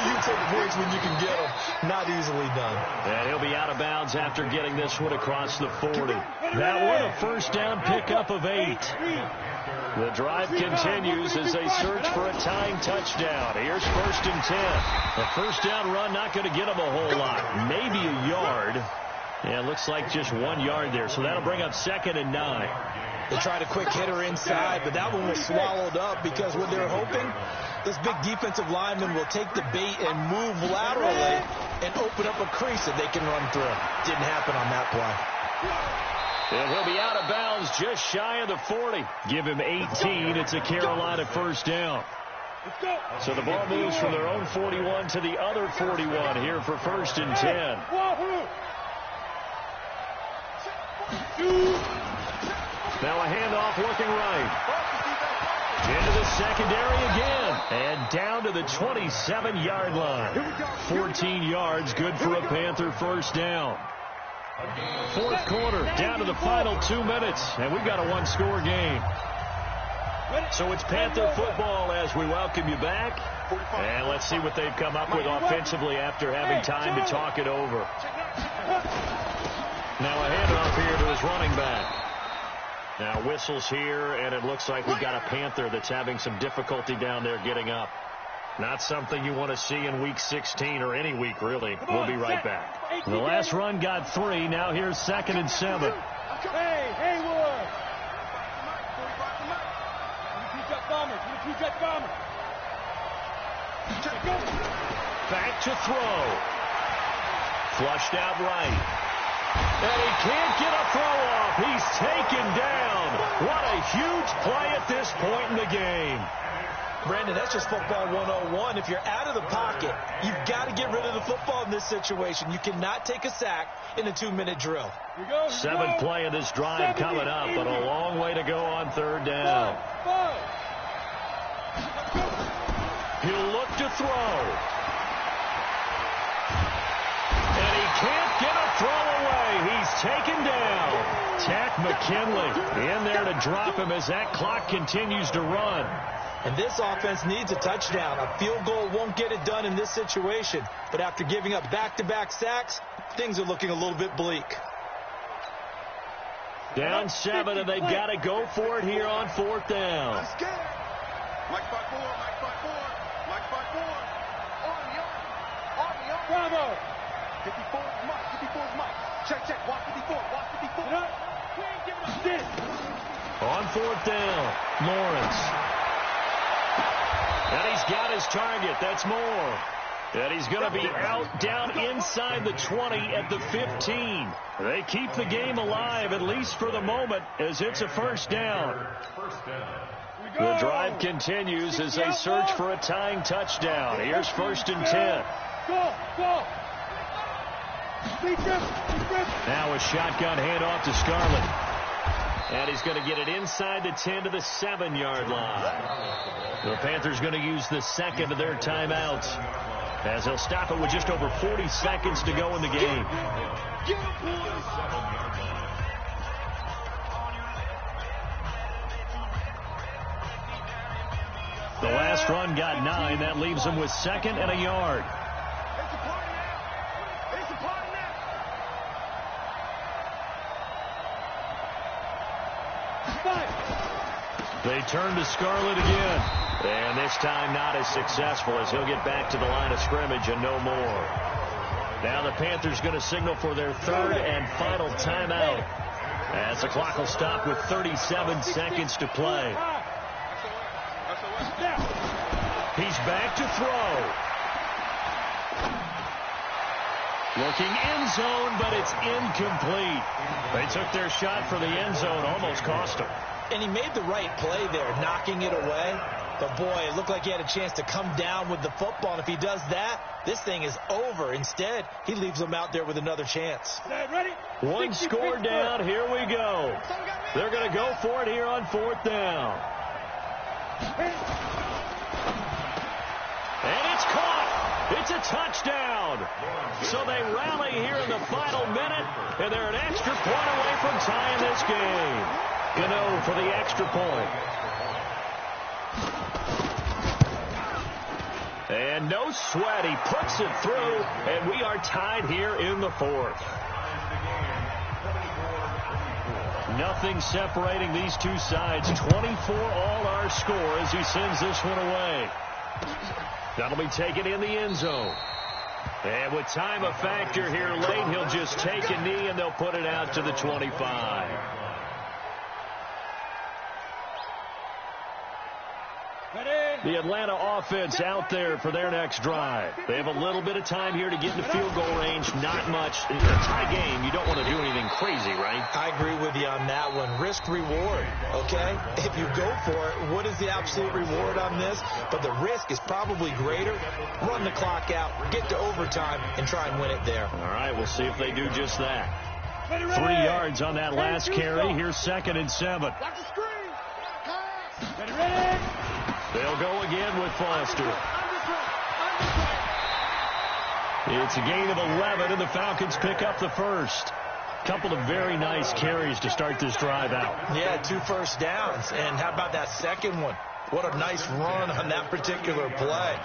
you take points when you can get them. Not easily done. And he'll be out of bounds after getting this one across the 40. That one a 1st down pickup of 8. The drive continues as they search for a tying touchdown. Here's 1st and 10. The 1st down run not going to get them a whole lot. Maybe a yard. Yeah, it looks like just 1 yard there. So that'll bring up 2nd and 9. They tried a quick hitter inside, but that one was swallowed up because what they're hoping, this big defensive lineman will take the bait and move laterally and open up a crease that they can run through. Didn't happen on that play. And he'll be out of bounds just shy of the 40. Give him 18. It's a Carolina 1st down. So the ball moves from their own 41 to the other 41 here for 1st and 10. Now a handoff working right. Into the secondary again. And down to the 27-yard line. 14 yards, good for a Panther 1st down. 4th quarter, down to the final 2 minutes. And we've got a 1-score game. So it's Panther football as we welcome you back. And let's see what they've come up with offensively after having time to talk it over. Now a handoff here to his running back. Now whistles here, and it looks like we've got a Panther that's having some difficulty down there getting up. Not something you want to see in Week 16 or any week, really. We'll be right back. The last run got 3. Now here's 2nd and 7. Hey, Haywood! Back to throw. Flushed out right. And he can't get a throw off. He's taken down. What a huge play at this point in the game. Brandon, that's just football 101. If you're out of the pocket, you've got to get rid of the football in this situation. You cannot take a sack in a 2-minute drill. 7th play of this drive coming up, but a long way to go on 3rd down. He'll look to throw. And he can't get a throw away. He's taken down. Takk McKinley in there to drop him as that clock continues to run. And this offense needs a touchdown. A field goal won't get it done in this situation. But after giving up back-to-back sacks, things are looking a little bit bleak. Down 7, and they've got to go for it here on 4th down. Let's get it. Mike 5-4, Mike 5-4, Mike 5-4. On the arm. Bravo. 54 is Mike, 54 is Mike. Check, watch 54, watch 54. Get up. We ain't giving up this. On 4th down, Lawrence. And he's got his target. That's Moore. And he's going to be out down inside the 20 at the 15. They keep the game alive, at least for the moment, as it's a 1st down. The drive continues as they search for a tying touchdown. Here's 1st and 10. Go. Now a shotgun handoff to Scarlett. And he's going to get it inside the 10 to the 7-yard line. The Panthers going to use the second of their timeouts, as they'll stop it with just over 40 seconds to go in the game. The last run got 9. That leaves them with 2nd and a yard. They turn to Scarlett again. And this time not as successful, as he'll get back to the line of scrimmage and no more. Now the Panthers going to signal for their 3rd and final timeout, as the clock will stop with 37 seconds to play. He's back to throw. Looking end zone, but it's incomplete. They took their shot for the end zone, almost cost them. And he made the right play there, knocking it away. But, boy, it looked like he had a chance to come down with the football. And if he does that, this thing is over. Instead, he leaves them out there with another chance. Ready? One score down. Here we go. They're going to go for it here on 4th down. And it's caught. It's a touchdown. So they rally here in the final minute, and they're an extra point away from tying this game. Gano for the extra point. And no sweat. He puts it through, and we are tied here in the 4th. Nothing separating these two sides. 24 all our score as he sends this one away. That'll be taken in the end zone. And with time a factor here late, he'll just take a knee, and they'll put it out to the 25. The Atlanta offense out there for their next drive. They have a little bit of time here to get in the field goal range. Not much. In a tie game, you don't want to do anything crazy, right? I agree with you on that one. Risk reward, okay? If you go for it, what is the absolute reward on this? But the risk is probably greater. Run the clock out, get to overtime, and try and win it there. All right, we'll see if they do just that. 3 yards on that last carry. Here's 2nd and 7. Watch the screen. Pass. Ready? They'll go again with Foster. It's a gain of 11, and the Falcons pick up the first. Couple of very nice carries to start this drive out. Yeah, 2 first downs. And how about that second one? What a nice run on that particular play.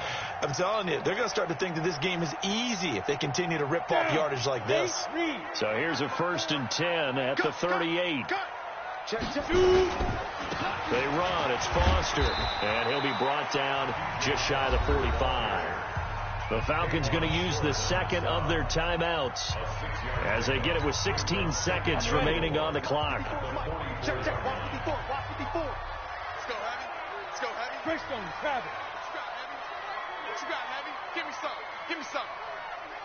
I'm telling you, they're going to start to think that this game is easy if they continue to rip off yardage like this. So here's a 1st and 10 at the 38. Check. They run. It's Foster. And he'll be brought down just shy of the 45. The Falcons going to use the second of their timeouts as they get it with 16 seconds remaining on the clock. Check. Watch 54. Watch 54. Let's go, Heavy. Let's go, Heavy. Greystone, grab it. What you got, Heavy? Give me some.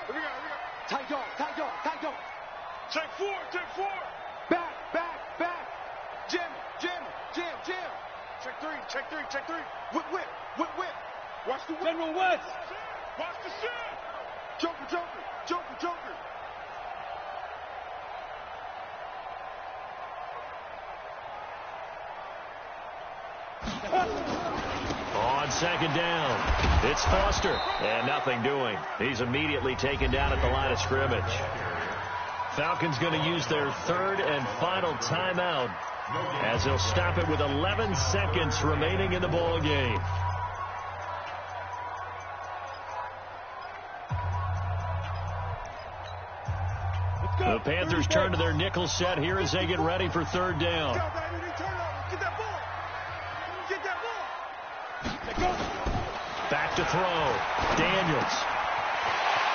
Here we go. Tight dog. Check 4. Back. Jim. Check 3. Whip. Watch the whip. General West. Watch the shit. Joker. On 2nd down, it's Foster, and nothing doing. He's immediately taken down at the line of scrimmage. Falcons going to use their 3rd and final timeout as they'll stop it with 11 seconds remaining in the ball game. The Panthers turn to their nickel set here as they get ready for third down. Get that ball. Get that ball. Back to throw. Daniels.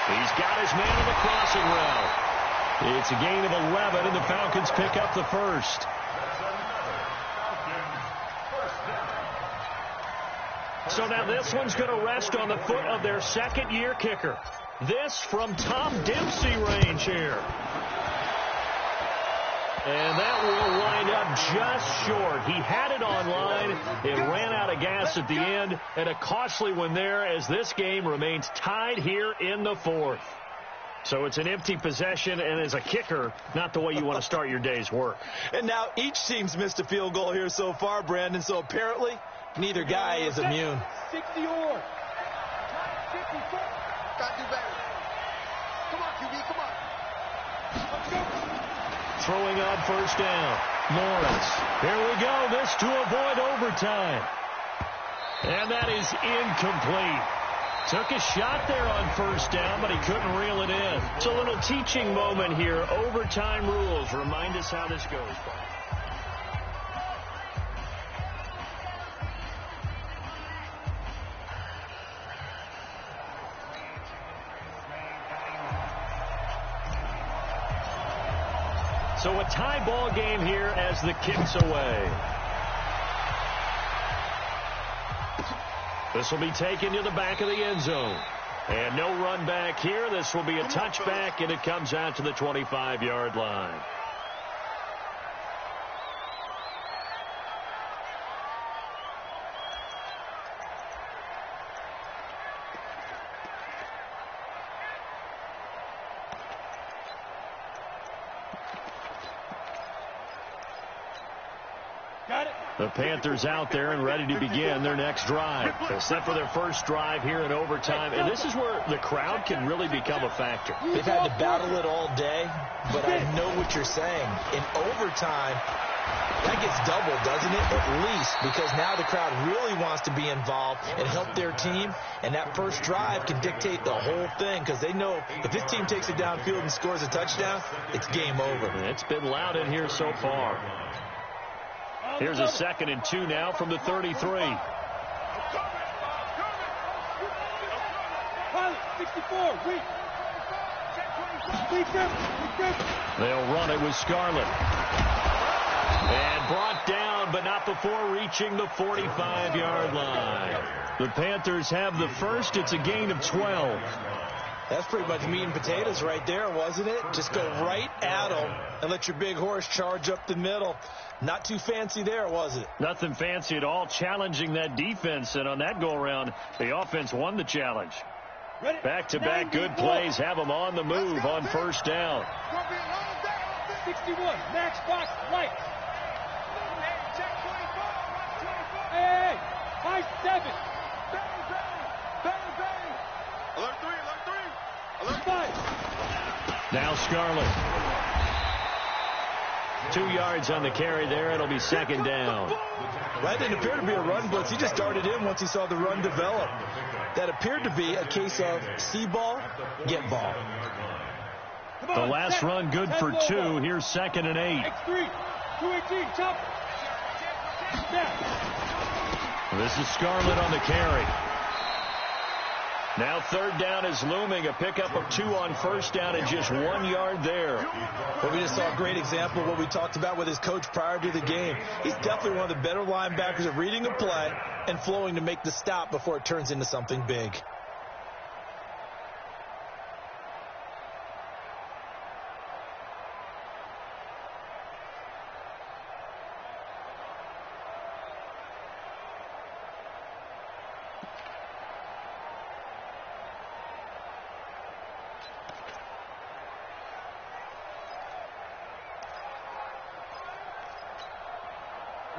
He's got his man on the crossing route. It's a gain of 11, and the Falcons pick up the first. So now this one's going to rest on the foot of their second-year kicker. This from Tom Dempsey range here. And that will wind up just short. He had it on line. It ran out of gas at the end, and a costly one there as this game remains tied here in the fourth. So it's an empty possession, and as a kicker, not the way you want to start your day's work. And now each team's missed a field goal here so far, Brandon, so apparently neither guy is immune. 60 or. Gotta do better. Come on, QB, come on. Let's go. Throwing on first down. Lawrence. Here we go. This to avoid overtime. And that is incomplete. Took a shot there on first down, but he couldn't reel it in. It's a little teaching moment here. Overtime rules. Remind us how this goes. So a tie ball game here as the kick's away. This will be taken to the back of the end zone. And no run back here. This will be a touchback, and it comes out to the 25-yard line. The Panthers out there and ready to begin their next drive. They're set for their first drive here in overtime, and this is where the crowd can really become a factor. They've had to battle it all day, but I know what you're saying. In overtime, that gets doubled, doesn't it? At least, because now the crowd really wants to be involved and help their team, and that first drive can dictate the whole thing because they know if this team takes it downfield and scores a touchdown, it's game over. It's been loud in here so far. Here's a 2nd and 2 now from the 33. 64, weak. They'll run it with Scarlett. And brought down, but not before reaching the 45-yard line. The Panthers have the first. It's a gain of 12. That's pretty much meat and potatoes right there, wasn't it? Just go right at them and let your big horse charge up the middle. Not too fancy there, was it? Nothing fancy at all, challenging that defense. And on that go-around, the offense won the challenge. Back-to-back good plays have them on the move on first down. 61, max box, right. Hey, 5-7. Alert 3, alert 3. Alert 5. Now Scarlett. 2 yards on the carry there. It'll be second down. That didn't appear to be a run blitz. He just darted in once he saw the run develop. That appeared to be a case of see ball, get ball. The last run good for 2. Here's 2nd and 8. X3, 218, chop. This is Scarlett on the carry. Now third down is looming. A pickup of 2 on first down and just 1 yard there. Well, we just saw a great example of what we talked about with his coach prior to the game. He's definitely one of the better linebackers at reading a play and flowing to make the stop before it turns into something big.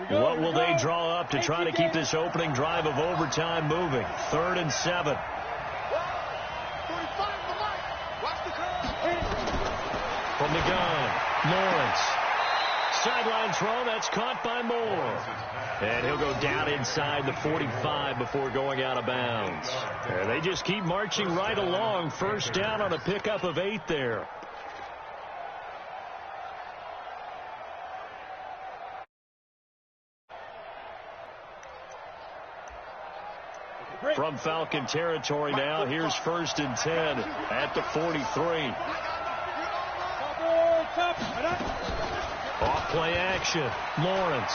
What will they draw up to try to keep this opening drive of overtime moving? 3rd and 7. From the gun, Lawrence. Sideline throw, that's caught by Moore. And he'll go down inside the 45 before going out of bounds. And they just keep marching right along. First down on a pickup of 8 there. from Falcon territory now. Here's 1st and 10 at the 43. Off play action. Lawrence.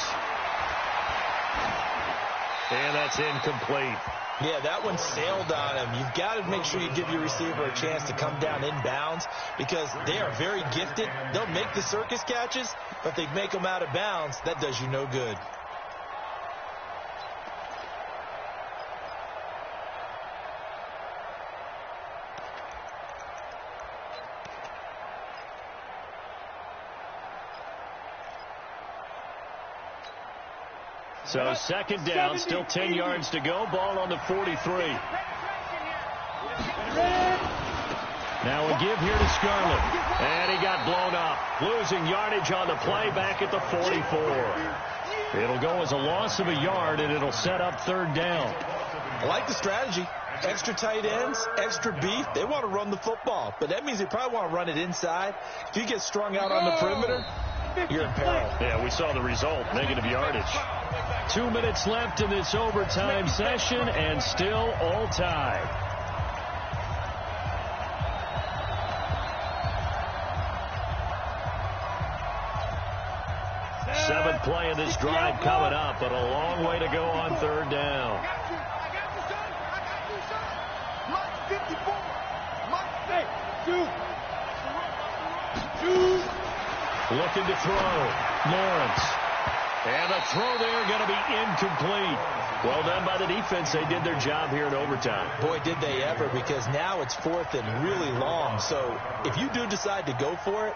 And that's incomplete. Yeah, that one sailed on him. You've got to make sure you give your receiver a chance to come down inbounds because they are very gifted. They'll make the circus catches, but if they make them out of bounds, that does you no good. So 2nd down, still 10 yards to go. Ball on the 43. Now a give here to Scarlett. And he got blown up. Losing yardage on the play back at the 44. It'll go as a loss of a yard, and it'll set up 3rd down. I like the strategy. Extra tight ends, extra beef. They want to run the football, but that means they probably want to run it inside. If you get strung out on the perimeter, you're in peril. Yeah, we saw the result, negative yardage. 2 minutes left in this overtime session, and still all tied. Seventh play of this drive coming up, but a long way to go on 3rd down. Looking to throw. Lawrence. And the throw there going to be incomplete. Well done by the defense. They did their job here in overtime. Boy, did they ever, because now it's 4th and really long. So if you do decide to go for it,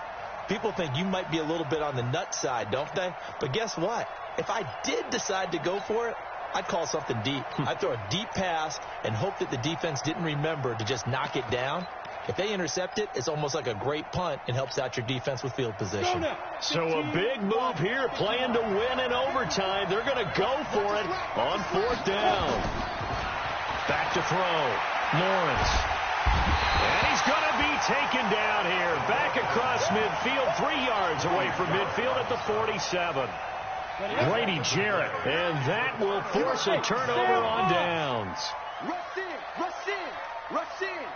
people think you might be a little bit on the nut side, don't they? But guess what? If I did decide to go for it, I'd call something deep. I'd throw a deep pass and hope that the defense didn't remember to just knock it down. If they intercept it, it's almost like a great punt and helps out your defense with field position. So a big move here, playing to win in overtime. They're going to go for it on 4th down. Back to throw. Lawrence. And he's going to be taken down here. Back across midfield, 3 yards away from midfield at the 47. Grady Jarrett. And that will force a turnover on downs. Rush in, rush in, rush in.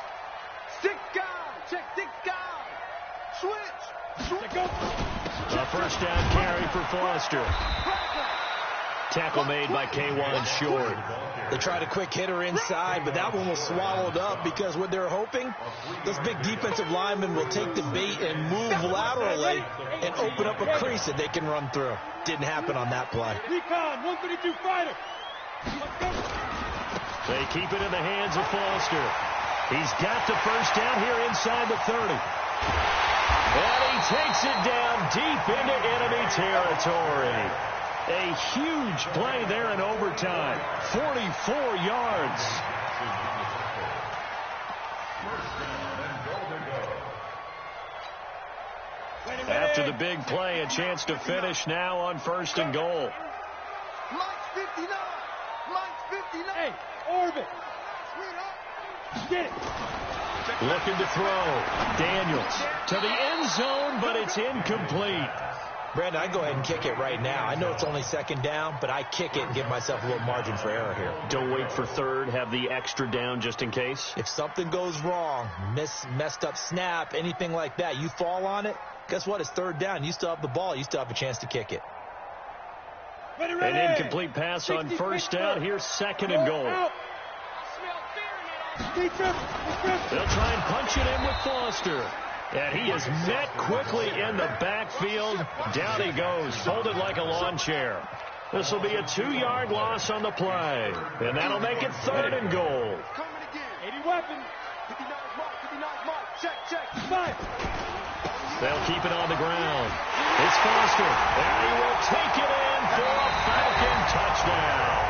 Stick guy, check stick guy. Switch. A 1st down carry for Foster. Tackle made by K1 Short. They tried a quick hitter inside, but that one was swallowed up because what they're hoping, those big defensive linemen will take the bait and move laterally and open up a crease that they can run through. Didn't happen on that play. Recon, 132 fighter. They keep it in the hands of Foster. He's got the 1st down here inside the 30. And he takes it down deep into enemy territory. A huge play there in overtime. 44 yards. After the big play, a chance to finish now on 1st and goal. Mike's 59. Mike's 59. Hey, Orbit. Get it. Looking to throw. Daniels to the end zone, but it's incomplete. Brandon, I go ahead and kick it right now. I know it's only 2nd down, but I kick it and give myself a little margin for error here. Don't wait for 3rd. Have the extra down just in case. If something goes wrong, messed up snap, anything like that, you fall on it, guess what? It's 3rd down. You still have the ball. You still have a chance to kick it. An incomplete pass on 1st down. Here's 2nd and goal. They'll try and punch it in with Foster. And he is met quickly in the backfield. Down he goes, folded like a lawn chair. This will be a 2-yard loss on the play. And that'll make it 3rd and goal. 80 weapon. 59 mark. Check. Five. They'll keep it on the ground. It's Foster. And he will take it in for a Falcon touchdown.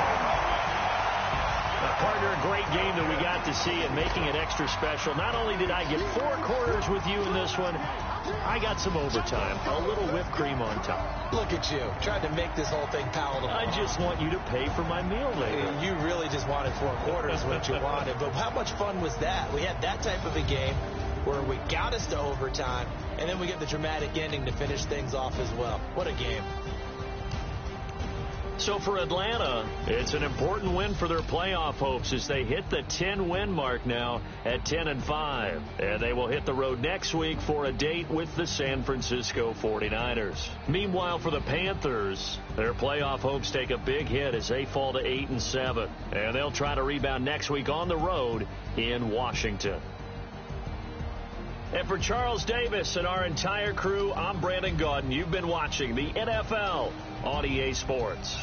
Partner, a great game that we got to see and making it extra special. Not only did I get 4 quarters with you in this one, I got some overtime. A little whipped cream on top. Look at you. Tried to make this whole thing palatable. I just want you to pay for my meal later. You really just wanted 4 quarters what you wanted. But how much fun was that? We had that type of a game where we got us to overtime, and then we get the dramatic ending to finish things off as well. What a game. So for Atlanta, it's an important win for their playoff hopes as they hit the 10-win mark now at 10-5. And they will hit the road next week for a date with the San Francisco 49ers. Meanwhile, for the Panthers, their playoff hopes take a big hit as they fall to 8-7. And they'll try to rebound next week on the road in Washington. And for Charles Davis and our entire crew, I'm Brandon Gaudin. You've been watching the NFL on EA Sports.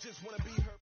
Just wanna be her.